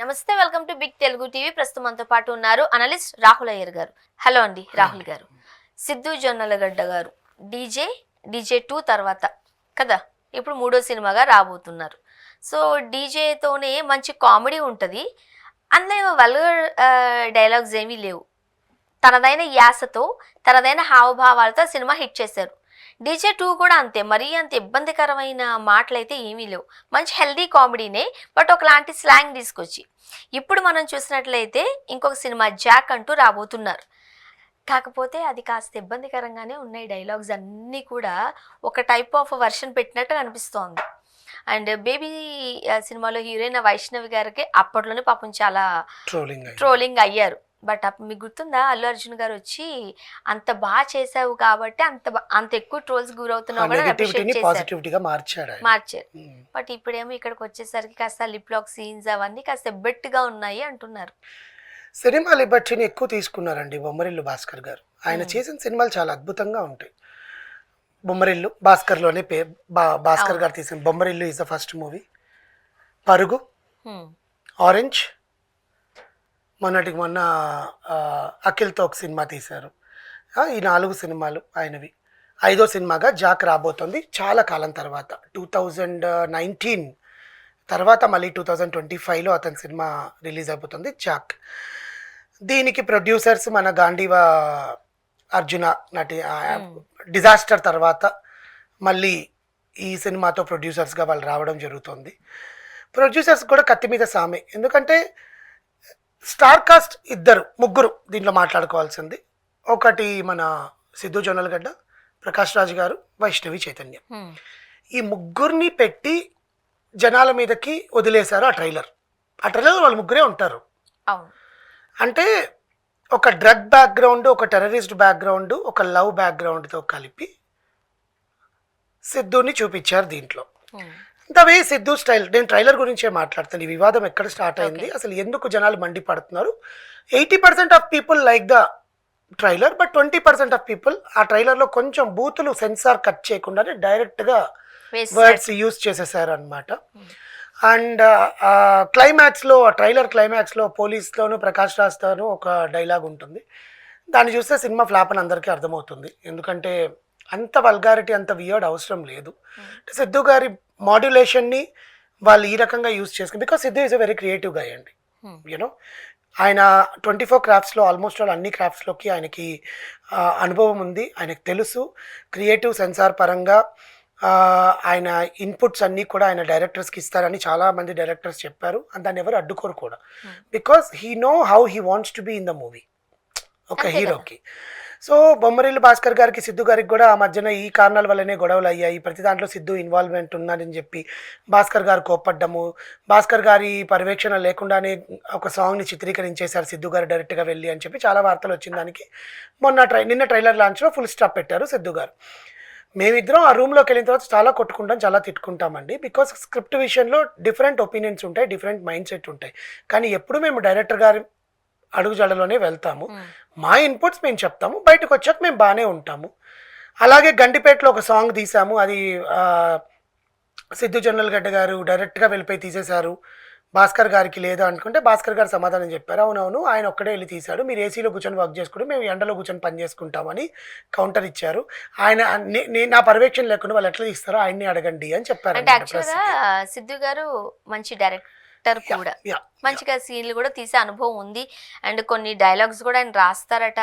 నమస్తే, welcome to big Telugu TV. ప్రస్తుతం మనతో పాటు ఉన్నారు అనలిస్ట్ రాహుల్ అయ్యర్ గారు. హలో అండి రాహుల్ గారు. సిద్ధు జొన్నలగడ్డ గారు డీజే 2 తర్వాత కదా ఇప్పుడు మూడో సినిమాగా రాబోతున్నారు. సో డీజేతోనే మంచి కామెడీ ఉంటుంది, అందులో వల్గర్ డైలాగ్స్ ఏమీ లేవు. తనదైన యాసతో తనదైన హావభావాలతో సినిమా హిట్ చేశారు. డీజే 2 కూడా అంతే, మరీ అంత ఇబ్బందికరమైన మాటలైతే ఏమీ లేవు. మంచి హెల్దీ కామెడీనే, బట్ ఒకలాంటి స్లాంగ్ తీసుకొచ్చి. ఇప్పుడు మనం చూసినట్లయితే ఇంకొక సినిమా జాక్ అంటూ రాబోతున్నారు. కాకపోతే అది కాస్త ఇబ్బందికరంగానే ఉన్నాయి. డైలాగ్స్ అన్నీ కూడా ఒక టైప్ ఆఫ్ వర్షన్ పెట్టినట్టు అనిపిస్తోంది. అండ్ బేబీ సినిమాలో హీరోయిన్ వైష్ణవి గారికి అప్పట్లోనే పాపం చాలా ట్రోలింగ్ అయ్యారు. బట్ మీకు గుర్తుందా, అల్లు అర్జున్ గారు వచ్చి అంత బాగా చేసావు కాబట్టి అంత ఎక్కువ ట్రోల్స్ గురవుతున్నావు మార్చారు. బట్ ఇప్పుడేమో ఇక్కడికి వచ్చేసరికి కాస్త లిప్ లాక్ సీన్స్ అవన్నీ కాస్త ఎబ్బెట్టుగా ఉన్నాయి అంటున్నారు. సినిమా లిబర్టీని ఎక్కువ తీసుకున్నారండి బొమ్మరిల్లు భాస్కర్ గారు. ఆయన చేసిన సినిమాలు చాలా అద్భుతంగా ఉంటాయి. బొమ్మరిల్లు భాస్కర్లోనే భాస్కర్ గారు తీసిన Bommarillu is the first movie. పరుగు, ఆరెంజ్, మొన్నటికి మొన్న అఖిల్తో ఒక సినిమా తీశారు. ఈ 4 సినిమాలు ఆయనవి. 5వ సినిమాగా జాక్ రాబోతుంది చాలా కాలం తర్వాత. 2019 తర్వాత మళ్ళీ 2025లో అతని సినిమా రిలీజ్ అయిపోతుంది జాక్. దీనికి ప్రొడ్యూసర్స్ మన గాంధీవా అర్జున నటి. డిజాస్టర్ తర్వాత మళ్ళీ ఈ సినిమాతో ప్రొడ్యూసర్స్గా వాళ్ళు రావడం జరుగుతుంది. ప్రొడ్యూసర్స్ కూడా కత్తి మీద సామే, ఎందుకంటే స్టార్ కాస్ట్ ముగ్గురు దీంట్లో మాట్లాడుకోవాల్సింది. ఒకటి మన సిద్ధు జొన్నలగడ్డ, ప్రకాష్ రాజ్ గారు, వైష్ణవి చైతన్య. ఈ ముగ్గురిని పెట్టి జనాల మీదకి వదిలేశారు ఆ ట్రైలర్. వాళ్ళు ముగ్గురే ఉంటారు. అంటే ఒక డ్రగ్ బ్యాక్గ్రౌండ్, ఒక టెర్రరిస్ట్ బ్యాక్గ్రౌండ్, ఒక లవ్ బ్యాక్గ్రౌండ్తో కలిపి సిద్ధుని చూపించారు దీంట్లో. వే సిద్ధు స్టైల్. నేను ట్రైలర్ గురించే మాట్లాడుతాను. ఈ వివాదం ఎక్కడ స్టార్ట్ అయింది, అసలు ఎందుకు జనాలు మండిపడుతున్నారు. 80% of people like the trailer, but 20% of people ఆ ట్రైలర్లో కొంచెం బూతులు సెన్సార్ కట్ చేయకుండానే డైరెక్ట్గా వర్డ్స్ యూజ్ చేసేసారు అనమాట. అండ్ క్లైమాక్స్లో, ట్రైలర్ క్లైమాక్స్లో పోలీస్లోను ప్రకాష్ రాజ్తోనూ ఒక డైలాగ్ ఉంటుంది. దాన్ని చూస్తే సినిమా ఫ్లాప్ అని అందరికీ అర్థమవుతుంది. ఎందుకంటే అంత వల్గారిటీ, అంత వియర్డ్ అవసరం లేదు. సిద్ధు గారి మాడ్యులేషన్ని వాళ్ళు ఈ రకంగా యూజ్ చేసుకుని, because Siddhu is a very creative గా అండి. యూనో ఆయన 24 క్రాఫ్ట్స్లో ఆల్మోస్ట్ అన్ని క్రాఫ్ట్స్లోకి ఆయనకి అనుభవం ఉంది. ఆయనకు తెలుసు క్రియేటివ్ సెన్సార్ పరంగా ఆయన ఇన్పుట్స్ అన్నీ కూడా ఆయన డైరెక్టర్స్కి ఇస్తారని చాలామంది డైరెక్టర్స్ చెప్పారు. అండ్ దాన్ని ఎవరు అడ్డుకోరు కూడా, because he know how he wants to be in the movie ఒక హీరోకి. సో బొమ్మరిల్లు భాస్కర్ గారికి, సిద్ధు గారికి కూడా ఆ మధ్యన ఈ కారణాల వల్లనే గొడవలు అయ్యాయి. ప్రతి దాంట్లో సిద్ధు ఇన్వాల్వ్మెంట్ ఉన్నాడని చెప్పి భాస్కర్ గారు కోప్పడ్డము, భాస్కర్ గారి పర్యవేక్షణ లేకుండానే ఒక సాంగ్ని చిత్రీకరించేశారు సిద్ధు గారు డైరెక్ట్గా వెళ్ళి అని చెప్పి చాలా వార్తలు వచ్చిన దానికి నిన్న ట్రైలర్ లాంచ్లో ఫుల్ స్టాప్ పెట్టారు సిద్ధు గారు. మేమిద్దరం ఆ రూమ్లోకి వెళ్ళిన తర్వాత చాలా కొట్టుకుంటాం, చాలా తిట్టుకుంటామండి. బికాస్ స్క్రిప్ట్ విషయంలో డిఫరెంట్ ఒపీనియన్స్ ఉంటాయి, డిఫరెంట్ మైండ్ సెట్ ఉంటాయి. కానీ ఎప్పుడు మేము డైరెక్టర్ గారి అడుగుజాడలోనే వెళ్తాము. మా ఇన్పుట్స్ మేము చెప్తాము, బయటకు వచ్చాక మేము బాగానే ఉంటాము. అలాగే గండిపేటలో ఒక సాంగ్ తీసాము, అది సిద్ధు జొన్నలగడ్డ గారు డైరెక్ట్గా వెళ్ళిపోయి తీసేశారు. భాస్కర్ గారికి లేదా అనుకుంటే భాస్కర్ గారు సమాధానం చెప్పారు, అవునవును ఆయన ఒక్కడే వెళ్ళి తీశాడు, మీరు ఏసీలో కూర్చొని వర్క్ చేసుకుంటే మేము ఎండలో కూర్చొని పని చేసుకుంటామని కౌంటర్ ఇచ్చారు. ఆయన నా పర్యవేక్షణ లేకుండా వాళ్ళు ఎట్లా తీస్తారో ఆయన్ని అడగండి అని చెప్పారు. సిద్ధు గారు మంచి డైరెక్టర్ కూడా, మంచిగా సీన్లు కూడా తీసే అనుభవం ఉంది. అండ్ కొన్ని డైలాగ్స్ కూడా ఆయన రాస్తారట.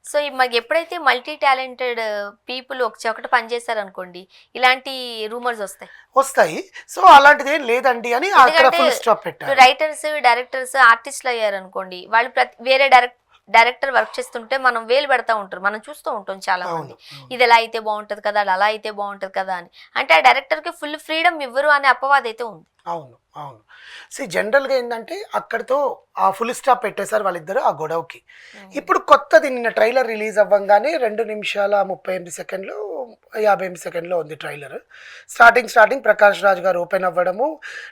సో మాకు ఎప్పుడైతే మల్టీ టాలెంటెడ్ పీపుల్ ఒకటి పనిచేస్తారు అనుకోండి, ఇలాంటి రూమర్స్ వస్తాయి. సో అలాంటిది ఏం లేదండి అని రైటర్స్, డైరెక్టర్స్, ఆర్టిస్టులు అయ్యారు అనుకోండి, వాళ్ళు వేరే డైరెక్టర్ వర్క్ చేస్తుంటే మనం వేలు పెడతా ఉంటారు, మనం చూస్తూ ఉంటాం చాలా మంది. ఇది ఎలా అయితే బాగుంటది కదా, అలా అయితే బాగుంటది కదా అని. అంటే ఆ డైరెక్టర్ కి ఫుల్ ఫ్రీడమ్ ఇవ్వరు అనే అపవాదం అయితే ఉంది. అవును. జనరల్గా ఏంటంటే అక్కడితో ఆ ఫుల్ స్టాప్ పెట్టేశారు వాళ్ళిద్దరు ఆ గొడవకి. ఇప్పుడు కొత్తది నిన్న ట్రైలర్ రిలీజ్ అవ్వగానే 2 నిమిషాల 38 సెకండ్లు 50 సెకండ్లో ఉంది ట్రైలర్. స్టార్టింగ్ ప్రకాష్ రాజ్ గారు ఓపెన్ అవ్వడము,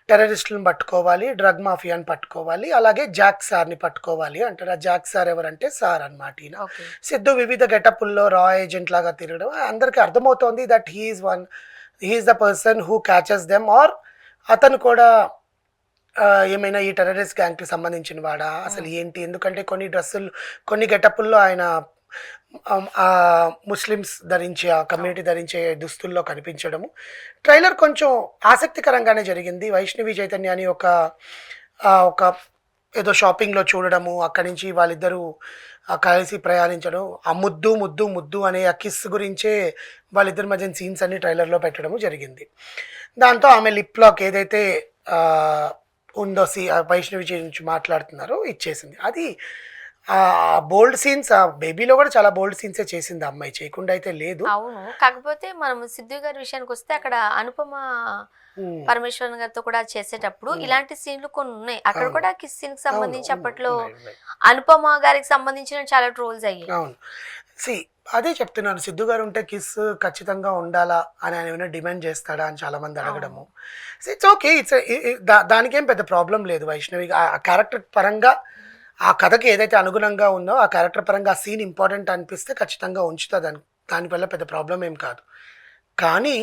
టెర్రరిస్టులను పట్టుకోవాలి, డ్రగ్ మాఫియాని పట్టుకోవాలి, అలాగే జాక్ సార్ని పట్టుకోవాలి అంటారు. ఆ జాక్ సార్ ఎవరంటే సార్ అనమాట ఈయన. సిద్ధు వివిధ గెటప్పుల్లో రా ఏజెంట్ లాగా తిరగడం అందరికీ అర్థమవుతోంది that he's the person who catches them, or అతను కూడా ఏమైనా ఈ టెర్రరిస్ట్ గ్యాంగ్కి సంబంధించిన వాడా అసలు ఏంటి, ఎందుకంటే కొన్ని డ్రెస్సులు కొన్ని గెటప్పుల్లో ఆయన ముస్లిమ్స్ ధరించే ఆ కమ్యూనిటీ ధరించే దుస్తుల్లో కనిపించడము ట్రైలర్ కొంచెం ఆసక్తికరంగానే జరిగింది. వైష్ణవి చైతన్య అని ఒక ఏదో షాపింగ్లో చూడడము, అక్కడి నుంచి వాళ్ళిద్దరూ కలిసి ప్రయాణించడం, ఆ ముద్దు ముద్దు ముద్దు అనే ఆ కిస్ గురించే వాళ్ళిద్దరి మధ్య సీన్స్ అన్ని ట్రైలర్లో పెట్టడము జరిగింది. దాంతో ఆమె లిప్ లాక్ ఏదైతే ఉందో వైష్ణవి నుంచి మాట్లాడుతున్నారో ఇచ్చేసింది. అది బోల్డ్ సీన్స్, ఆ బేబీలో కూడా చాలా బోల్డ్ సీన్సే చేసింది ఆ అమ్మాయి, చేయకుండా అయితే లేదు. అవును, కాకపోతే మనం సిద్ధు గారి విషయానికి వస్తే అక్కడ అనుపమ పరమేశ్వరన్ గారితో కూడా చేసేటప్పుడు ఇలాంటి సీన్లు కొన్ని ఉన్నాయి. అక్కడ కూడా కిస్ సీన్ కి సంబంధించి అప్పట్లో అనుపమ గారికి సంబంధించిన చాలా ట్రోల్స్ అయ్యాయి. అవును, అదే చెప్తున్నాను, సిద్ధు గారు ఉంటే కిస్ ఖచ్చితంగా ఉండాలా అని ఆయన ఏమైనా డిమాండ్ చేస్తాడా అని చాలా మంది అడగడము. ఇట్స్ ఓకే, దానికేం పెద్ద ప్రాబ్లం లేదు. వైష్ణవి ఆ క్యారెక్టర్ పరంగా ఆ కథకి ఏదైతే అనుగుణంగా ఉందో ఆ క్యారెక్టర్ పరంగా ఆ సీన్ ఇంపార్టెంట్ అనిపిస్తే ఖచ్చితంగా ఉంచుతుంది, దానివల్ల పెద్ద ప్రాబ్లం ఏం కాదు. కానీ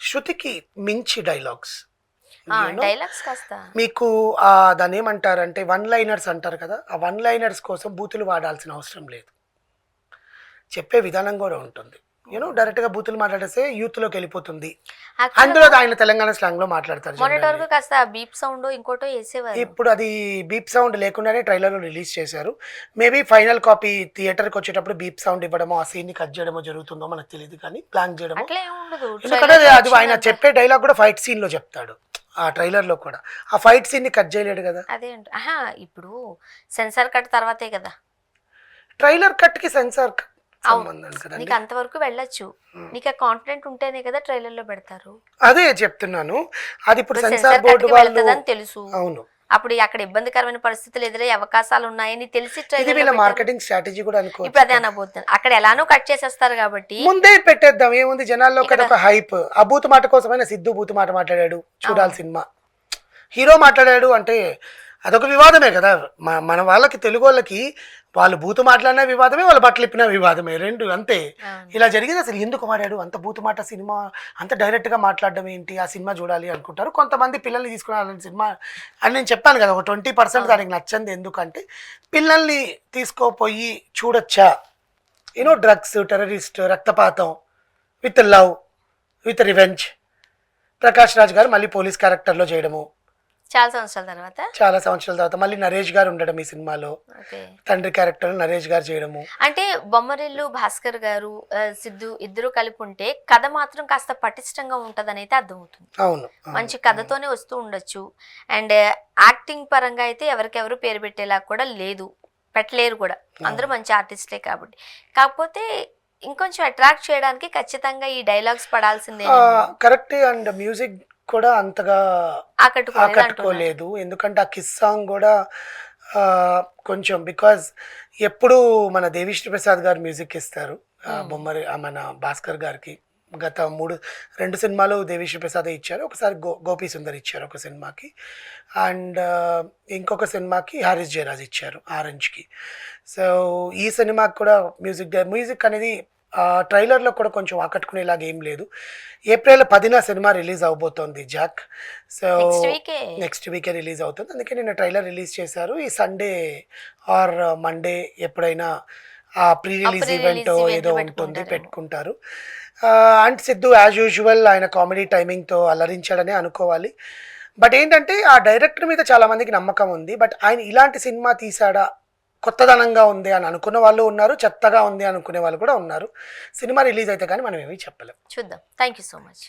శృతికి మించి డైలాగ్స్ మీకు దాన్ని ఏమంటారంటే వన్ లైనర్స్ అంటారు కదా, ఆ వన్ లైనర్స్ కోసం బూతులు వాడాల్సిన అవసరం లేదు. చెప్పే విధానం కూడా ఉంటుంది. డైరెక్ట్ గా బూతులు మాట్లాడేస్తే యూత్ లోకి వెళ్ళిపోతుంది. అందులో ఆయన తెలంగాణ స్లాంగ్ లో మాట్లాడతారు. ఇప్పుడు అది బీప్ సౌండ్ లేకుండానే ట్రైలర్ లో రిలీజ్ చేశారు. మేబీ ఫైనల్ కాపీ థియేటర్ కి వచ్చేటప్పుడు బీప్ సౌండ్ ఇవ్వడమో ఆ సీన్ ని కట్ చేయడమో జరుగుతుందో మనకు తెలియదు, కానీ ప్లాన్ చేయడమో. ఎందుకంటే అది ఆయన చెప్పే డైలాగ్ కూడా ఫైట్ సీన్ లో చెప్తాడు. ఆ ట్రైలర్ లో కూడా ఆ ఫైట్ సీన్ ని కట్ చేయలేడు కదా. అదే ఇప్పుడు సెన్సార్ కట్ తర్వాతే కదా ట్రైలర్ కట్ కి సెన్సార్ నీకు అంతవరకు వెళ్ళొచ్చు, నీకు ఆ కాన్ఫిడెంట్ ఉంటేనే కదా ట్రైలర్ లో పెడతారు. అదే చెప్తున్నాను, అది ఇప్పుడు సెన్సార్ బోర్డు వాళ్ళు తెలుసు. అవును, అప్పుడు అక్కడ ఇబ్బందికరమైన పరిస్థితులు ఎదురయ్యే అవకాశాలు ఉన్నాయని తెలిసి ట్రైలర్ మార్కెటింగ్ స్ట్రాటజీ కూడా అనుకో. ఇప్పుడు అదే అనబోతుంది, అక్కడ ఎలానో కట్ చేసేస్తారు కాబట్టి ముందే పెట్టేద్దాం, ఏముంది జనాల్లో ఒక హైప్. ఆ బూతు మాట కోసమైనా సిద్ధు బూతు మాట మాట్లాడాడు, చూడాలి సినిమా. హీరో మాట్లాడాడు అంటే అదొక వివాదమే కదా. మన వాళ్ళకి తెలుగు వాళ్ళకి వాళ్ళు బూతు మాట్లాడిన వివాదమే, వాళ్ళు బట్టలు ఇప్పిన వివాదమే, రెండు అంతే. ఇలా జరిగింది. అసలు ఎందుకు మాట్లాడు అంత బూతు మాట, సినిమా అంత డైరెక్ట్గా మాట్లాడడం ఏంటి, ఆ సినిమా చూడాలి అనుకుంటారు. కొంతమంది పిల్లల్ని తీసుకురాలని సినిమా అని నేను చెప్పాను కదా, ఒక 20% దానికి నచ్చంది. ఎందుకంటే పిల్లల్ని తీసుకోపోయి చూడొచ్చా, డ్రగ్స్, టెర్రరిస్ట్, రక్తపాతం with love with revenge. Prakash Raj గారు మళ్ళీ పోలీస్ క్యారెక్టర్లో చేయడము, చాలా సంవత్సరాల తర్వాత మళ్ళీ నరేష్ గారు ఉండడం ఈ సినిమాలో, తండ్రి క్యారెక్టర్ నరేష్ గారు చేయడము. అంటే బొమ్మరిల్లు భాస్కర్ గారు సిద్ధు ఇద్దరు కలిపి ఉంటే కథ మాత్రం కాస్త పటిష్టంగా ఉంటదని అయితే అర్థమవుతుంది. అవును, మంచి కథతోనే వస్తూ ఉండొచ్చు. అండ్ యాక్టింగ్ పరంగా అయితే ఎవరికెవరు పేరు పెట్టేలా కూడా లేదు, పెట్టలేరు కూడా, అందరూ మంచి ఆర్టిస్టులే కాబట్టి. కాకపోతే ఇంకొంచెం అట్రాక్ట్ చేయడానికి ఖచ్చితంగా ఈ డైలాగ్స్ పడాల్సిందే. కరెక్ట్. అండ్ మ్యూజిక్ కూడా అంతగా ఆకట్టుకోలేదు, ఎందుకంటే ఆ కిస్ సాంగ్ కూడా కొంచెం బికాజ్ ఎప్పుడు మన దేవిశ్రీ ప్రసాద్ గారు మ్యూజిక్ ఇస్తారు బొమ్మరి మన భాస్కర్ గారికి. గత 2 సినిమాలు దేవిశ్రీ ప్రసాద్ ఇచ్చారు, ఒకసారి గోపీ సుందర్ ఇచ్చారు ఒక సినిమాకి, అండ్ ఇంకొక సినిమాకి హారిస్ జయరాజ్ ఇచ్చారు ఆరెంజ్కి. సో ఈ సినిమాకి కూడా మ్యూజిక్ అనేది ట్రైలర్లో కూడా కొంచెం ఆకట్టుకునేలాగా ఏం లేదు. ఏప్రిల్ 10న సినిమా రిలీజ్ అవబోతోంది జాక్. సో నెక్స్ట్ వీకే రిలీజ్ అవుతుంది, అందుకే నిన్న ట్రైలర్ రిలీజ్ చేశారు. ఈ సండే ఆర్ మండే ఎప్పుడైనా ప్రీ రిలీజ్ ఈవెంట్ ఏదో ఉంటుంది, పెట్టుకుంటారు. అండ్ సిద్ధు యాజ్ యూజువల్ ఆయన కామెడీ టైమింగ్తో అలరించాడనే అనుకోవాలి. బట్ ఏంటంటే ఆ డైరెక్టర్ మీద చాలామందికి నమ్మకం ఉంది. బట్ ఆయన ఇలాంటి సినిమా తీసాడా, కొత్తదనంగా ఉంది అని అనుకున్న వాళ్ళు ఉన్నారు, చెత్తగా ఉంది అనుకునే వాళ్ళు కూడా ఉన్నారు. సినిమా రిలీజ్ అయితే కానీ మనం ఏమీ చెప్పలేం. చూద్దాం. Thank you so much.